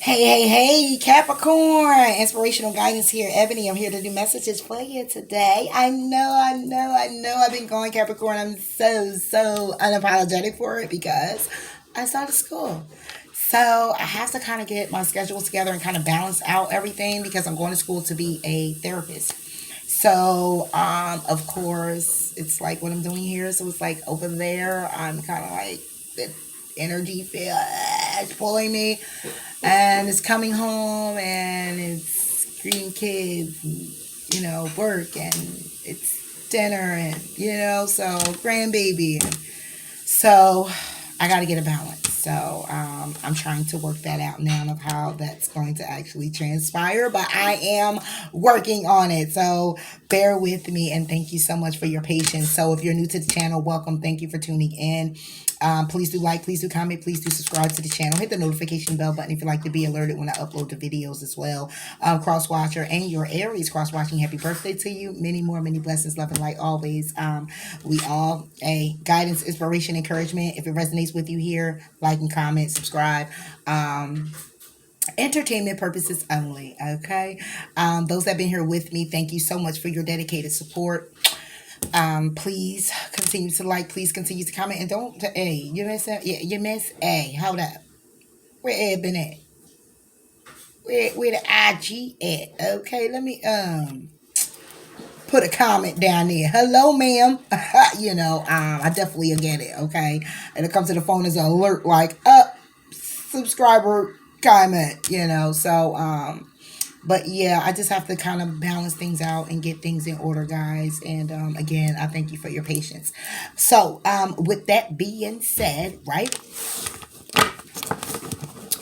Hey, Capricorn. Inspirational guidance here. Ebony, I'm here to do messages for you today. I know. I've been going Capricorn. I'm so unapologetic for it because I started school. So I have to kind of get my schedule together and kind of balance out everything because I'm going to school to be a therapist. So, of course, it's like what I'm doing here. So it's like over there, I'm kind of like the energy feel it's pulling me, and it's coming home and it's greeting kids, and, work, and it's dinner, and so grandbaby, and so I got to get a balance. So I'm trying to work that out now of how that's going to actually transpire, but I am working on it. So bear with me and thank you so much for your patience. So if you're new to the channel, welcome. Thank you for tuning in. Please do like, please do comment, please do subscribe to the channel. Hit the notification bell button if you'd like to be alerted when I upload the videos as well. Cross watcher and your Aries cross watching, happy birthday to you. Many more, many blessings, love and light always. We all a guidance, inspiration, encouragement. If it resonates with you here, like and comment, subscribe. Entertainment purposes only. Okay. Those that have been here with me, thank you so much for your dedicated support. Please continue to like, please continue to comment, and don't, hey, you miss it? Yeah, you miss, hey, hold up. Where Ed been at? Where the IG at? Okay, let me, put a comment down there. Hello, ma'am. I definitely get it, okay? And it comes to the phone as an alert, like, subscriber comment, but yeah, I just have to kind of balance things out and get things in order, guys. And again, I thank you for your patience. So, with that being said, right?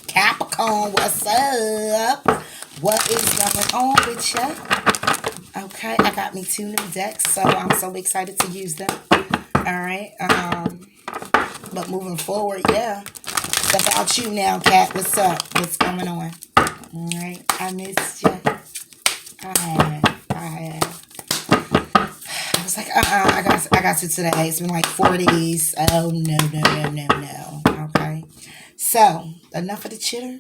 Capricorn, what's up? What is going on with you? Okay, I got me two new decks, so I'm so excited to use them. All right. But moving forward, yeah. It's about you now, Cat. What's up? What's going on? All right. I missed you. I was like, I got to today. It's been like 4 days. Oh, no. Okay. So, enough of the chitter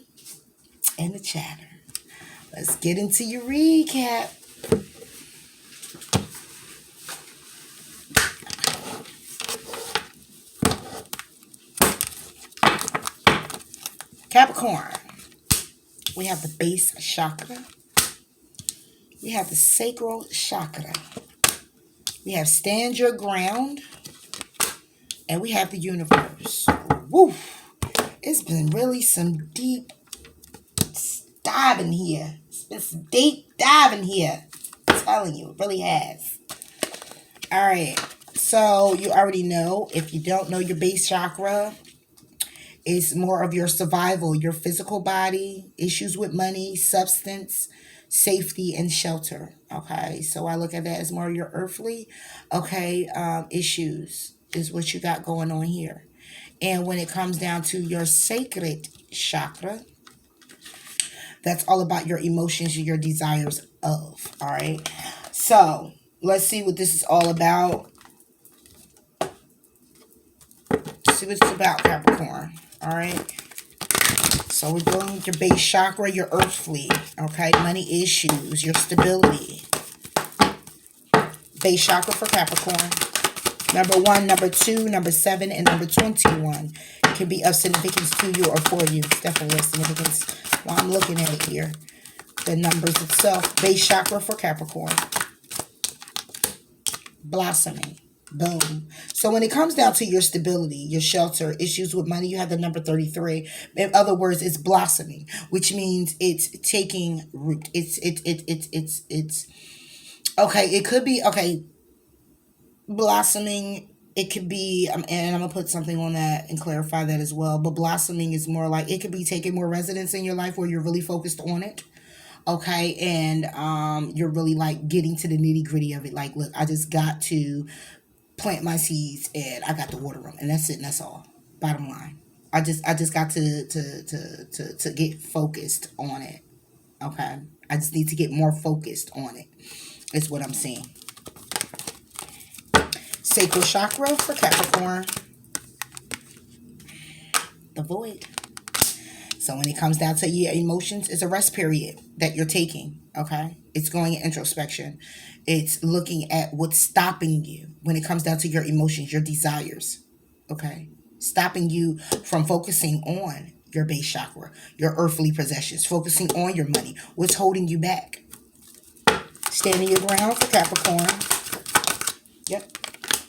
and the chatter. Let's get into your recap. Capricorn. We have the base chakra. We have the sacral chakra. We have stand your ground. And we have the universe. Woo! It's been really some deep diving here. It's been some deep diving here. I'm telling you, it really has. All right. So you already know. If you don't know, your base chakra is more of your survival, your physical body, issues with money, substance, safety, and shelter. Okay. So I look at that as more of your earthly, issues is what you got going on here. And when it comes down to your sacred chakra, that's all about your emotions and your desires of. All right. So let's see what this is all about. See what it's about, Capricorn. All right. So we're dealing with your base chakra, your earthly, okay, money issues, your stability. Base chakra for Capricorn. Number 1, number 2, number 7, and number 21 can be of significance to you or for you. It's definitely of significance while I'm looking at it here. The numbers itself. Base chakra for Capricorn. Blossoming. Boom. So when it comes down to your stability, your shelter, issues with money, you have the number 33. In other words, it's blossoming, which means it's taking root. It's okay. It could be, okay, blossoming. It could be, and I'm going to put something on that and clarify that as well. But blossoming is more like, it could be taking more residence in your life where you're really focused on it. Okay. And you're really like getting to the nitty gritty of it. Like, look, I just got to plant my seeds and I got to water them, and that's it, and that's all. Bottom line, I just got to get focused on it. Okay, I just need to get more focused on it. Is what I'm saying. Sacral chakra for Capricorn. The void. So when it comes down to your emotions, it's a rest period that you're taking. Okay. It's going in introspection. It's looking at what's stopping you when it comes down to your emotions, your desires. Okay. Stopping you from focusing on your base chakra, your earthly possessions, focusing on your money. What's holding you back? Standing your ground for Capricorn. Yep.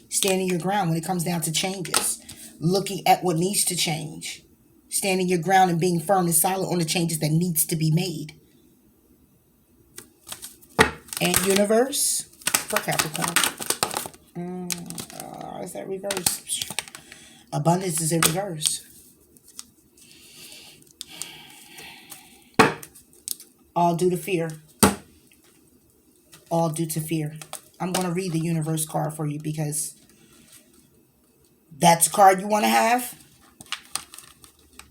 Standing your ground when it comes down to changes. Looking at what needs to change. Standing your ground and being firm and solid on the changes that needs to be made. And universe for Capricorn. Is that reverse? Abundance is in reverse. All due to fear. All due to fear. I'm going to read the universe card for you because that's a card you want to have.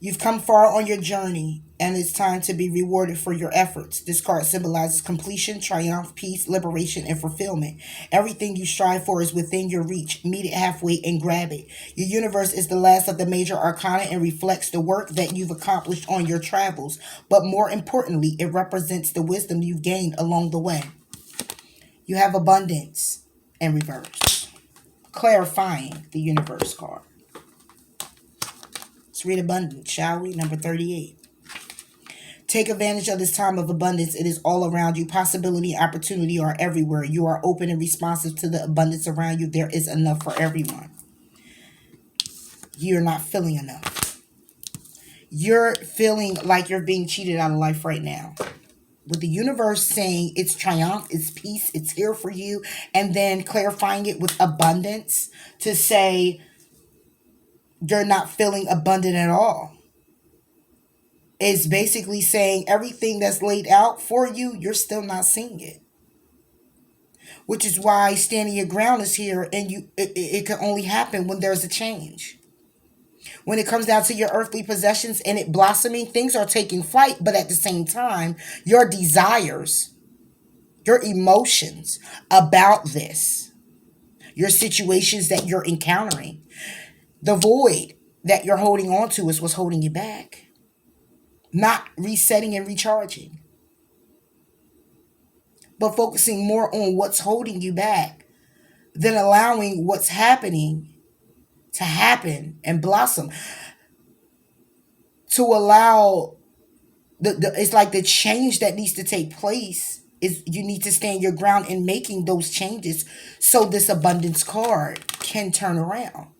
You've come far on your journey, and it's time to be rewarded for your efforts. This card symbolizes completion, triumph, peace, liberation, and fulfillment. Everything you strive for is within your reach. Meet it halfway and grab it. Your universe is the last of the major arcana and reflects the work that you've accomplished on your travels. But more importantly, it represents the wisdom you've gained along the way. You have abundance in reverse. Clarifying the universe card. Let's read abundance, shall we? Number 38. Take advantage of this time of abundance. It is all around you. Possibility and opportunity are everywhere. You are open and responsive to the abundance around you. There is enough for everyone. You're not feeling enough. You're feeling like you're being cheated out of life right now. With the universe saying it's triumph, it's peace, it's here for you, and then clarifying it with abundance to say you're not feeling abundant at all. It's basically saying everything that's laid out for you, you're still not seeing it. Which is why standing your ground is here, and it can only happen when there's a change. When it comes down to your earthly possessions and it blossoming, things are taking flight, but at the same time, your desires, your emotions about this, your situations that you're encountering, the void that you're holding on to is what's holding you back. Not resetting and recharging, but focusing more on what's holding you back than allowing what's happening to happen and blossom. To allow it's like the change that needs to take place is you need to stand your ground in making those changes so this abundance card can turn around.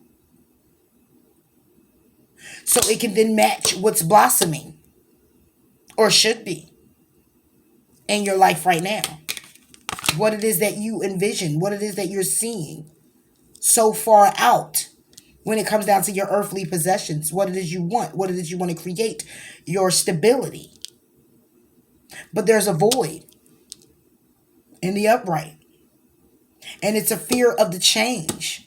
So it can then match what's blossoming or should be in your life right now. What it is that you envision, what it is that you're seeing so far out when it comes down to your earthly possessions, what it is you want, what it is you want to create, your stability. But there's a void in the upright. And it's a fear of the change.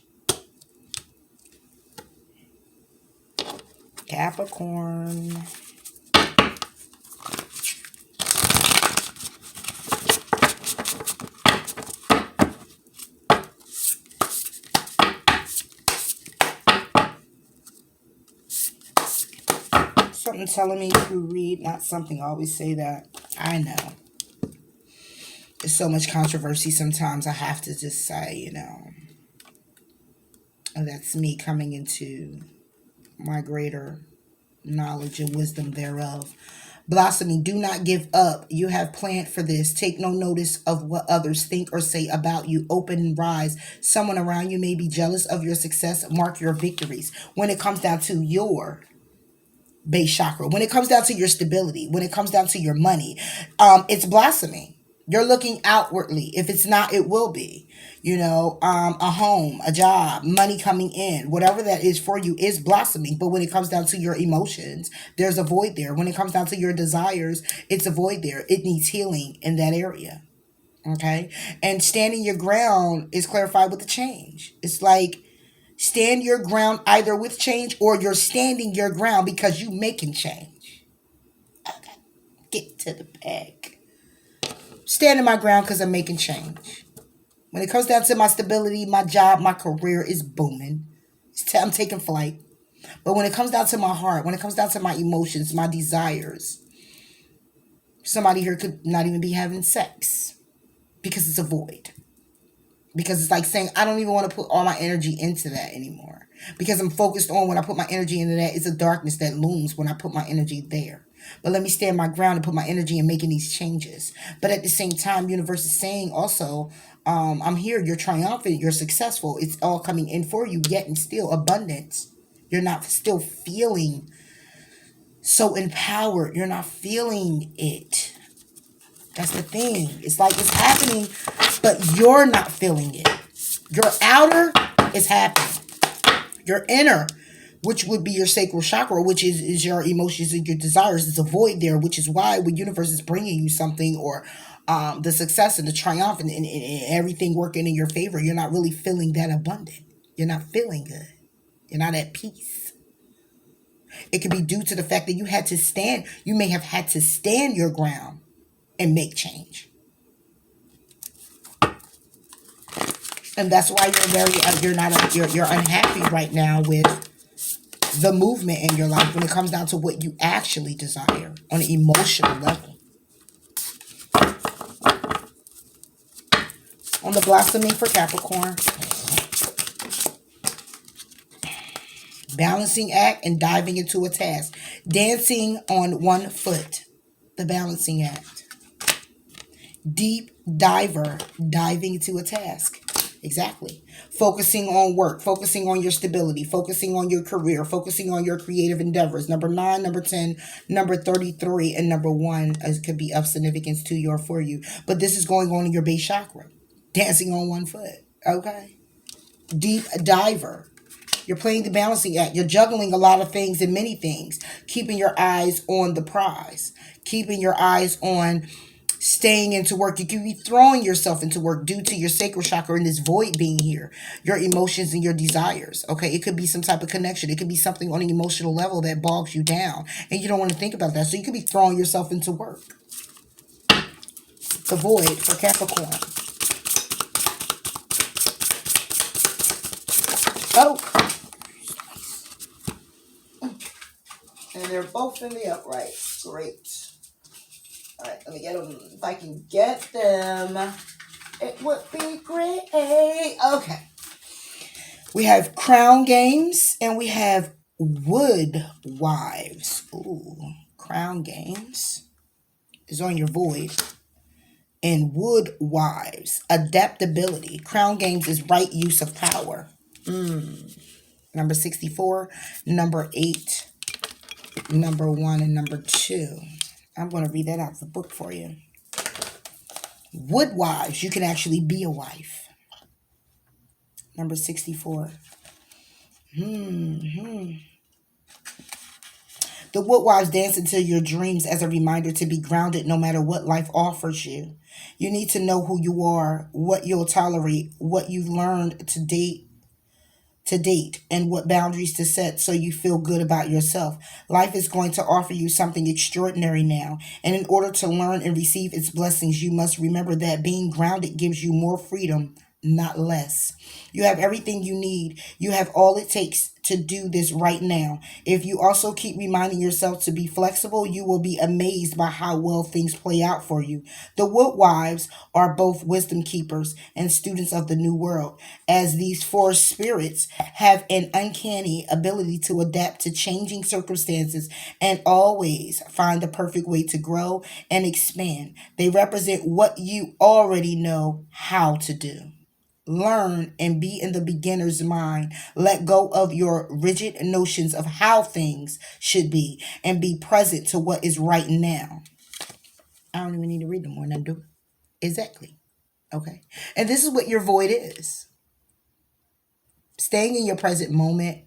Capricorn. Something telling me to read, not something. I always say that. I know. There's so much controversy sometimes I have to just say, and that's me coming into my greater knowledge and wisdom thereof. Blossoming, do not give up. You have planned for this. Take no notice of what others think or say about you. Open and rise. Someone around you may be jealous of your success. Mark your victories. When it comes down to your base chakra, when it comes down to your stability, when it comes down to your money, it's blossoming. You're looking outwardly. If it's not, it will be. A home, a job, money coming in, whatever that is for you is blossoming. But when it comes down to your emotions, there's a void there. When it comes down to your desires, it's a void there. It needs healing in that area. Okay? And standing your ground is clarified with the change. It's like stand your ground either with change or you're standing your ground because you making change. Okay. Get to the bag. Standing my ground because I'm making change. When it comes down to my stability, my job, my career is booming. I'm taking flight. But when it comes down to my heart, when it comes down to my emotions, my desires, somebody here could not even be having sex because it's a void. Because it's like saying, I don't even want to put all my energy into that anymore. Because I'm focused on when I put my energy into that, it's a darkness that looms when I put my energy there. But let me stand my ground and put my energy in making these changes. But at the same time, universe is saying also, I'm here, you're triumphant, you're successful. It's all coming in for you, yet and still abundance. You're not still feeling so empowered. You're not feeling it. That's the thing. It's like it's happening, but you're not feeling it. Your outer is happening. Your inner, which would be your sacral chakra, which is your emotions and your desires, is a void there, which is why when universe is bringing you something or the success and the triumph and everything working in your favor, you're not really feeling that abundant. You're not feeling good. You're not at peace. It could be due to the fact that you may have had to stand your ground and make change. And that's why you're unhappy right now with the movement in your life when it comes down to what you actually desire on an emotional level. On the blossoming for Capricorn, balancing act and diving into a task. Dancing on one foot, the balancing act. Deep diver, diving into a task. Exactly. Focusing on work, focusing on your stability, focusing on your career, focusing on your creative endeavors. Number 9, number 10, number 33, and number 1 could be of significance to you or for you. But this is going on in your base chakra. Dancing on one foot. Okay. Deep diver. You're playing the balancing act. You're juggling a lot of things and many things. Keeping your eyes on the prize. Keeping your eyes on staying into work. You could be throwing yourself into work due to your sacral chakra and this void being here. Your emotions and your desires. Okay, it could be some type of connection. It could be something on an emotional level that bogs you down. And you don't want to think about that. So you could be throwing yourself into work. The void for Capricorn. Oh. And they're both in the upright. Great. All right, let me get them. If I can get them, it would be great. Okay. We have crown games and we have wood wives. Ooh, crown games is on your void. And wood wives, adaptability. Crown games is right use of power. Number 64, number 8, number 1, and number 2. I'm going to read that out of the book for you. Wood wives, you can actually be a wife. Number 64. The wood wives dance into your dreams as a reminder to be grounded no matter what life offers you. You need to know who you are, what you'll tolerate, what you've learned to date and what boundaries to set so you feel good about yourself. Life is going to offer you something extraordinary now. And in order to learn and receive its blessings, you must remember that being grounded gives you more freedom, not less. You have everything you need. You have all it takes to do this right now. If you also keep reminding yourself to be flexible, you will be amazed by how well things play out for you. The wood wives are both wisdom keepers and students of the new world, as these four spirits have an uncanny ability to adapt to changing circumstances and always find the perfect way to grow and expand. They represent what you already know how to do. Learn and be in the beginner's mind. Let go of your rigid notions of how things should be and be present to what is right now. I don't even need to read them more than I do. Exactly. Okay. And this is what your void is. Staying in your present moment,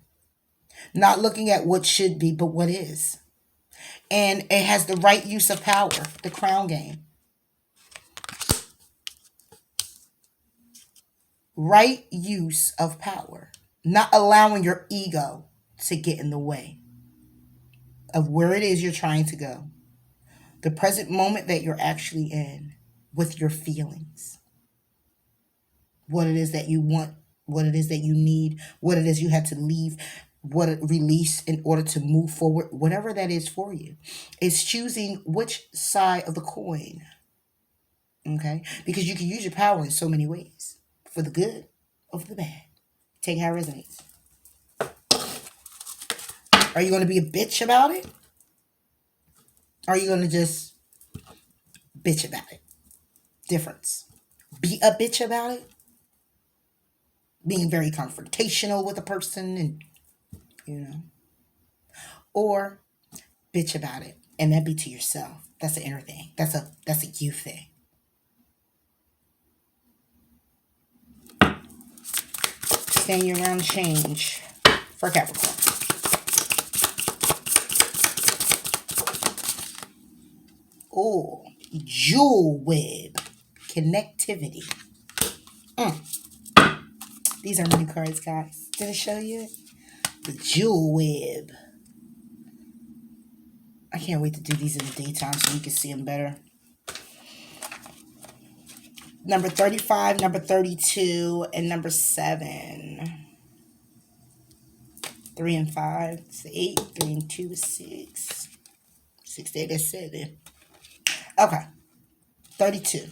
not looking at what should be, but what is. And it has the right use of power, the crown game. Right use of power. Not allowing your ego to get in the way of where it is you're trying to go. The present moment that you're actually in with your feelings. What it is that you want, what it is that you need, what it is you had to leave. what it release in order to move forward, whatever that is for you. It's choosing which side of the coin, okay? Because you can use your power in so many ways, for the good or for the bad. Take how it resonates. Are you going to be a bitch about it? Or are you going to just bitch about it? Difference. Be a bitch about it. Being very confrontational with a person and, you know. Or bitch about it. And that be to yourself. That's an inner thing. That's a you thing. Stand your ground, change for Capricorn. Oh, jewel web. Connectivity. These are new cards, guys. Did I show you it? The jewel web. I can't wait to do these in the daytime so you can see them better. Number 35, number 32, and number 7. 3 and 5 is 8. 3 and 2 is 6. 6 to 8 is 7. Okay. 32.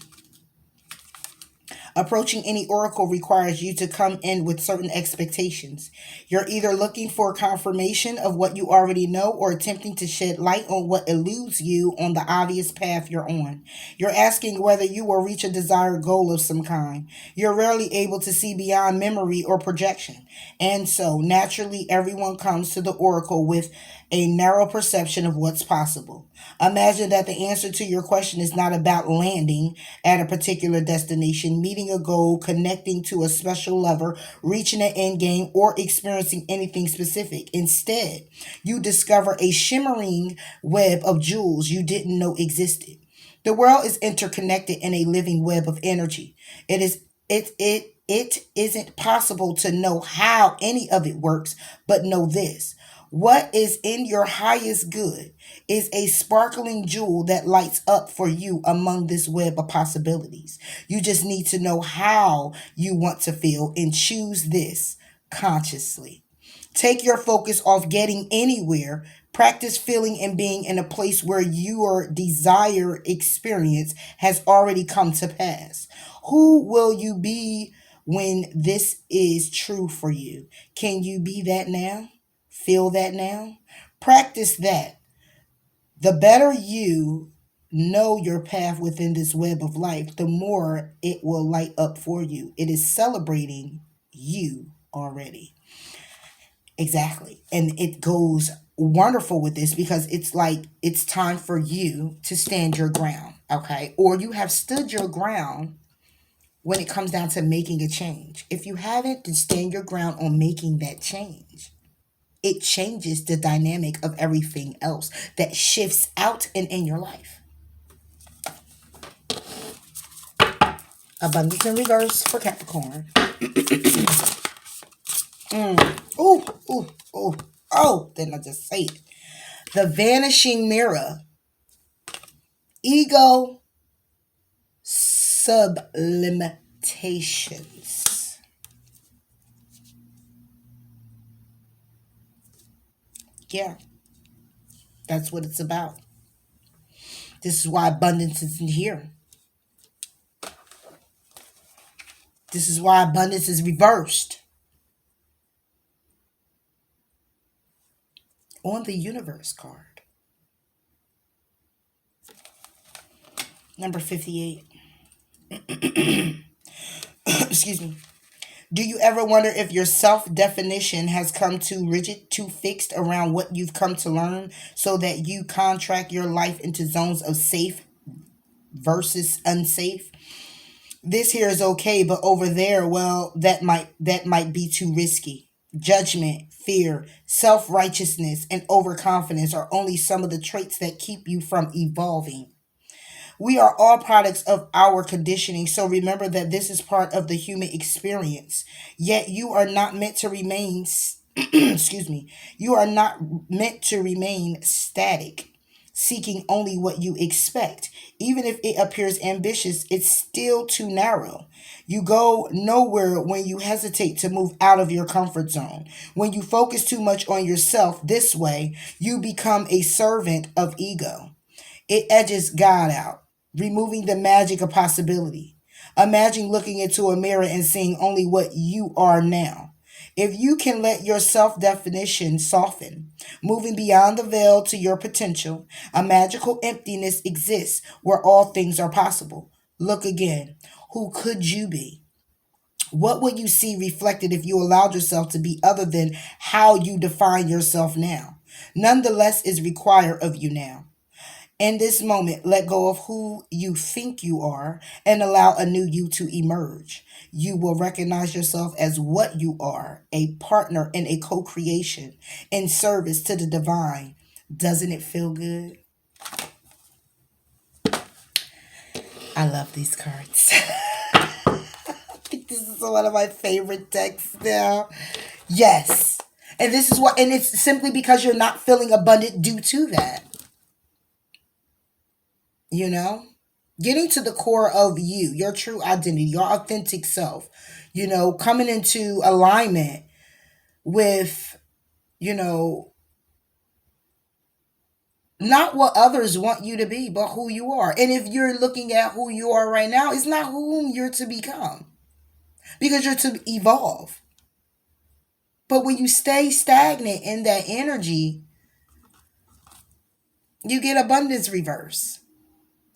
Approaching any oracle requires you to come in with certain expectations. You're either looking for confirmation of what you already know or attempting to shed light on what eludes you on the obvious path you're on. You're asking whether you will reach a desired goal of some kind. You're rarely able to see beyond memory or projection. And so, naturally, everyone comes to the oracle with a narrow perception of what's possible. Imagine that the answer to your question is not about landing at a particular destination, meeting a goal, connecting to a special lover, reaching an end game, or experiencing anything specific. Instead, you discover a shimmering web of jewels you didn't know existed. The world is interconnected in a living web of energy. It isn't possible to know how any of it works, but know this. What is in your highest good is a sparkling jewel that lights up for you among this web of possibilities. You just need to know how you want to feel and choose this consciously. Take your focus off getting anywhere. Practice feeling and being in a place where your desired experience has already come to pass. Who will you be when this is true for you? Can you be that now? Feel that now? Practice that. The better you know your path within this web of life, the more it will light up for you. It is celebrating you already. Exactly. And it goes wonderful with this because it's like it's time for you to stand your ground, okay? Or you have stood your ground when it comes down to making a change. If you haven't, then stand your ground on making that change. It changes the dynamic of everything else that shifts out and in your life. Abundance in reverse for Capricorn. Ooh, ooh, ooh. Oh, didn't I just say it? The vanishing mirror. Ego sublimitations. Yeah, that's what it's about. This is why abundance isn't here. This is why abundance is reversed on the universe card. Number 58. Excuse me. Do you ever wonder if your self-definition has come too rigid, too fixed around what you've come to learn so that you contract your life into zones of safe versus unsafe? This here is okay, but over there, well, that might be too risky. Judgment, fear, self-righteousness, and overconfidence are only some of the traits that keep you from evolving. We are all products of our conditioning, so remember that this is part of the human experience. Yet you are not meant to remain excuse me. You are not meant to remain static. seeking only what you expect. Even if it appears ambitious, it's still too narrow. You go nowhere when you hesitate to move out of your comfort zone. When you focus too much on yourself this way, you become a servant of ego. It edges God out, removing the magic of possibility. Imagine looking into a mirror and seeing only what you are now. If you can let your self definition soften, moving beyond the veil to your potential, a magical emptiness exists where all things are possible. Look again. Who could you be? What would you see reflected if you allowed yourself to be other than how you define yourself now? Nonetheless is required of you now. In this moment, let go of who you think you are and allow a new you to emerge. You will recognize yourself as what you are, a partner in a co creation, in service to the divine. Doesn't it feel good? I love these cards. I think this is one of my favorite decks now. Yes. And this is what, and it's simply because you're not feeling abundant due to that. You know? Getting to the core of you, your true identity, your authentic self, coming into alignment with, you know, not what others want you to be, but who you are. And if you're looking at who you are right now, it's not whom you're to become because you're to evolve. But when you stay stagnant in that energy, you get abundance reverse.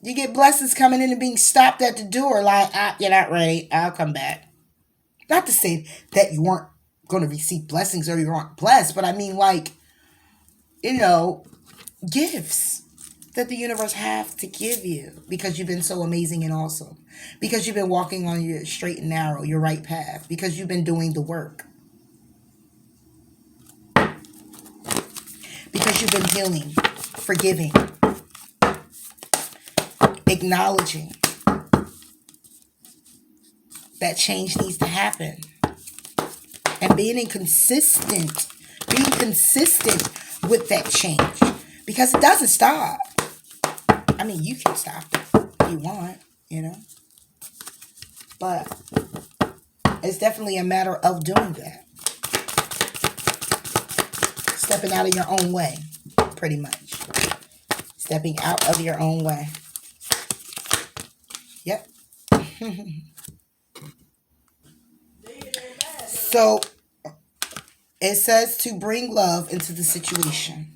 You get blessings coming in and being stopped at the door like, you're not ready. I'll come back. Not to say that you weren't going to receive blessings or you weren't blessed, but I mean gifts that the universe have to give you because you've been so amazing and awesome. Because you've been walking on your straight and narrow, your right path. Because you've been doing the work. Because you've been healing, forgiving, acknowledging that change needs to happen. And being consistent with that change. Because it doesn't stop. I mean, you can stop it if you want, But it's definitely a matter of doing that. Stepping out of your own way, pretty much. Stepping out of your own way. Yep. So, it says to bring love into the situation.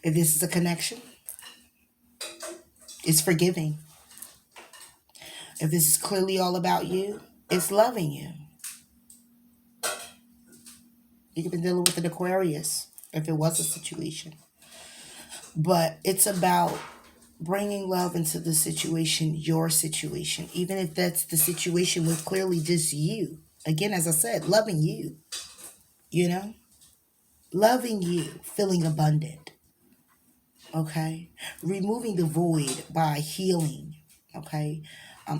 If this is a connection, it's forgiving. If this is clearly all about you, it's loving you. You could be dealing with an Aquarius if it was a situation. But it's about bringing love into the situation, your situation, even if that's the situation with clearly just you. Again, as I said, loving you, loving you, feeling abundant. Okay, removing the void by healing. Okay,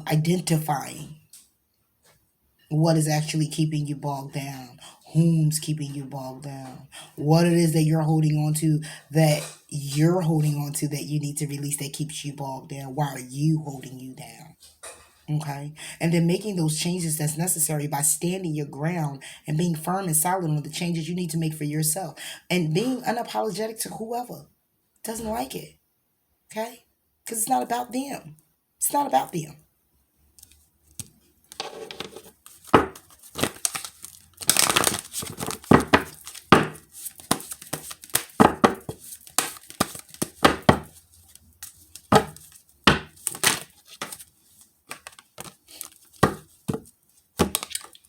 identifying what is actually keeping you bogged down, whom's keeping you bogged down, what it is that you're holding on to that you need to release that keeps you bogged down. Why are you holding you down? Okay, and then making those changes that's necessary by standing your ground and being firm and silent on the changes you need to make for yourself and being unapologetic to whoever doesn't like it. Okay? Because it's not about them. It's not about them.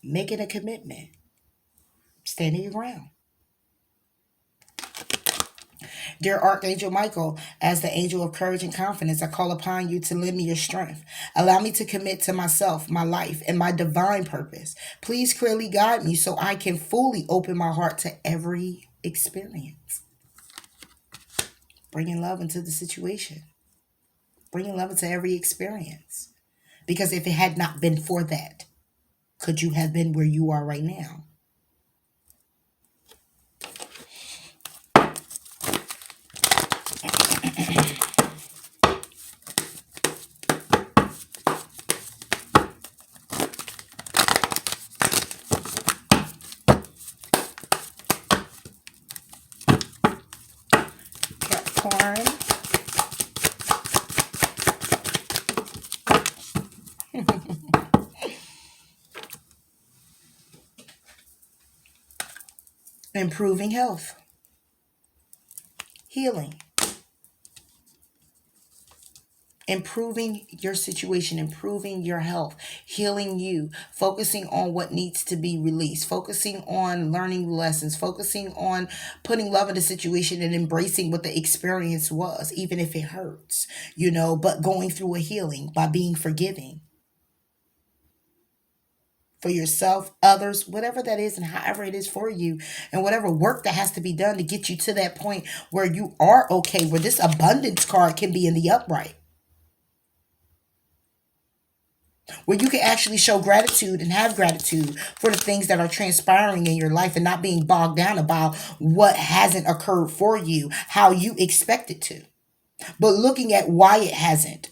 Making a commitment. Standing your ground. Dear Archangel Michael, as the angel of courage and confidence, I call upon you to lend me your strength. Allow me to commit to myself, my life, and my divine purpose. Please clearly guide me so I can fully open my heart to every experience. Bringing love into the situation. Bringing love into every experience. Because if it had not been for that, could you have been where you are right now? Capricorn. Improving health. Healing. Improving your situation, improving your health, healing you, focusing on what needs to be released, focusing on learning lessons, focusing on putting love in the situation and embracing what the experience was, even if it hurts, but going through a healing by being forgiving for yourself, others, whatever that is, and however it is for you, and whatever work that has to be done to get you to that point where you are okay, where this abundance card can be in the upright, where you can actually show gratitude and have gratitude for the things that are transpiring in your life and not being bogged down about what hasn't occurred for you, how you expect it to, but looking at why it hasn't.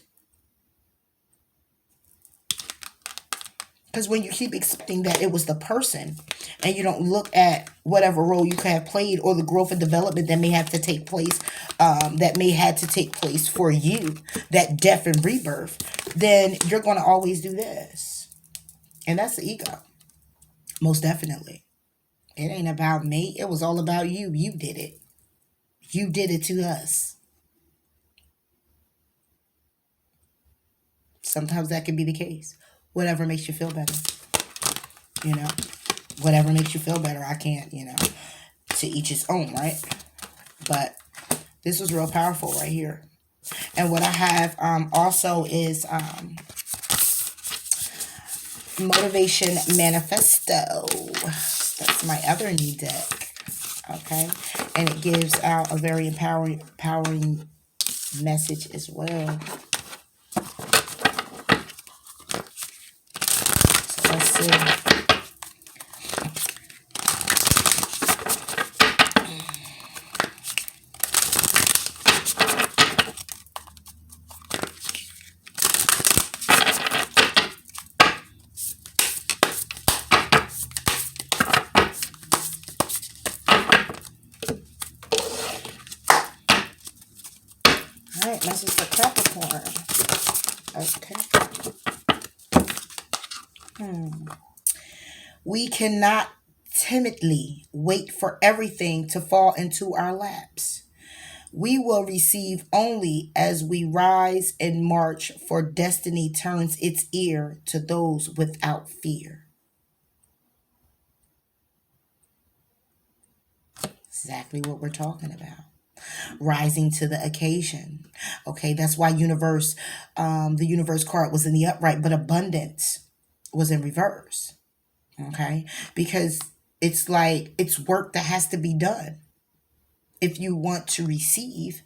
Because when you keep expecting that it was the person and you don't look at whatever role you could have played or the growth and development that may have to take place, for you, that death and rebirth, then you're going to always do this. And that's the ego. Most definitely. It ain't about me. It was all about you. You did it. You did it to us. Sometimes that can be the case. Whatever makes you feel better. Whatever makes you feel better. I can't, to each his own, right? But this was real powerful right here. And what I have also is Motivation Manifesto. That's my other new deck. Okay. And it gives out a very empowering message as well. So let's see. Alright, message for Capricorn. Okay. We cannot timidly wait for everything to fall into our laps. We will receive only as we rise and march, for destiny turns its ear to those without fear. Exactly what we're talking about. Rising to the occasion. Okay, that's why the universe card was in the upright, but abundance was in reverse. Okay, because it's like it's work that has to be done. If you want to receive,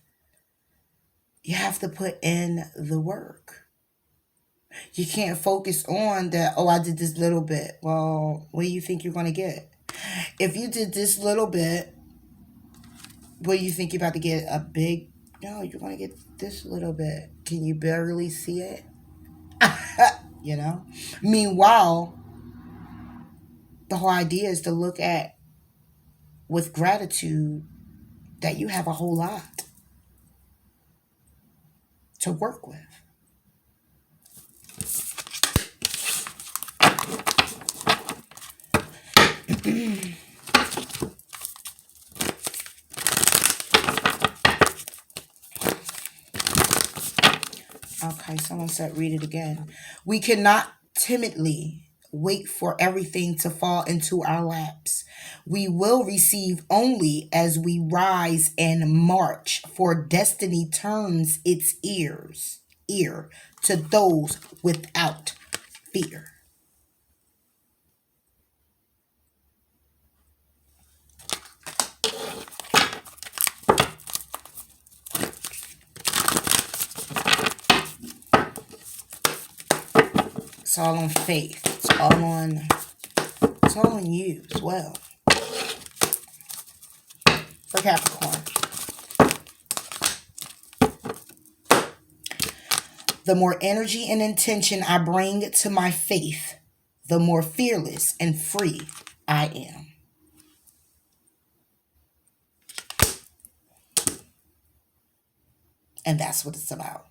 you have to put in the work. You can't focus on that, oh, I did this little bit. Well, what do you think you're going to get? If you did this little bit, what do you think you're about to get? A big, no, you're going to get this little bit. Can you barely see it? Meanwhile, the whole idea is to look at with gratitude that you have a whole lot to work with. Okay, someone said read it again. We cannot timidly wait for everything to fall into our laps. We will receive only as we rise and march, for destiny turns its ear to those without fear. It's all on faith. It's all on you as well. For Capricorn. The more energy and intention I bring to my faith, the more fearless and free I am. And that's what it's about.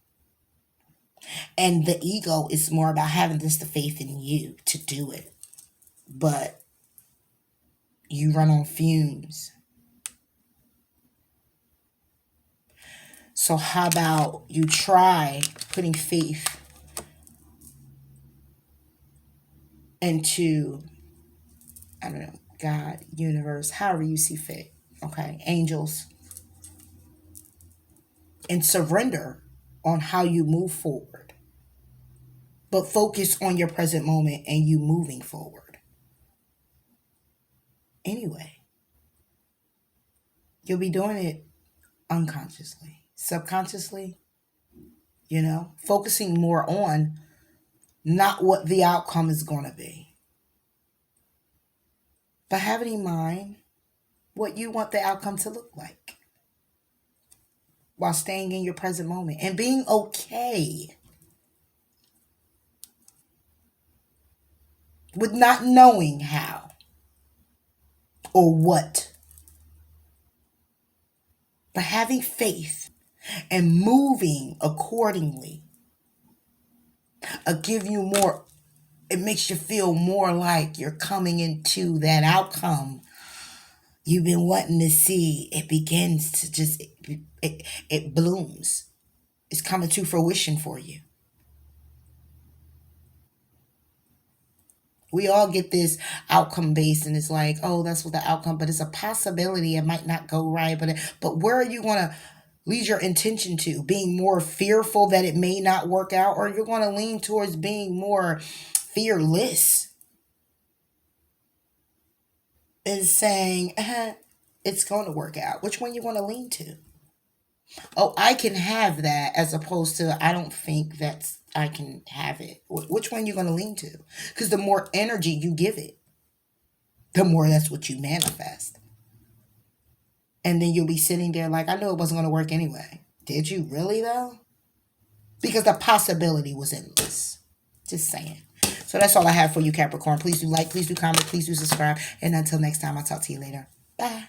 And the ego is more about having this the faith in you to do it. But you run on fumes. So how about you try putting faith into, I don't know, God, universe, however you see fit, okay, angels, and surrender on how you move forward. But focus on your present moment and you moving forward. Anyway, you'll be doing it unconsciously, subconsciously, focusing more on not what the outcome is going to be, but having in mind what you want the outcome to look like while staying in your present moment and being okay with not knowing how or what, but having faith and moving accordingly. Give you more, it makes you feel more like you're coming into that outcome you've been wanting to see. It begins to just, it blooms. It's coming to fruition for you. We all get this outcome based, and it's like, oh, that's what the outcome, but it's a possibility it might not go right. But where are you going to lead your intention to? Being more fearful that it may not work out, or you're going to lean towards being more fearless and saying, it's going to work out. Which one you want to lean to? Oh, I can have that, as opposed to I don't think that's I can have it. Which one you going to lean to? Because the more energy you give it, the more that's what you manifest. And then you'll be sitting there like, I knew it wasn't going to work anyway. Did you really though? Because the possibility was endless. Just saying. So that's all I have for you, Capricorn. Please do like, please do comment, please do subscribe. And until next time, I'll talk to you later. Bye.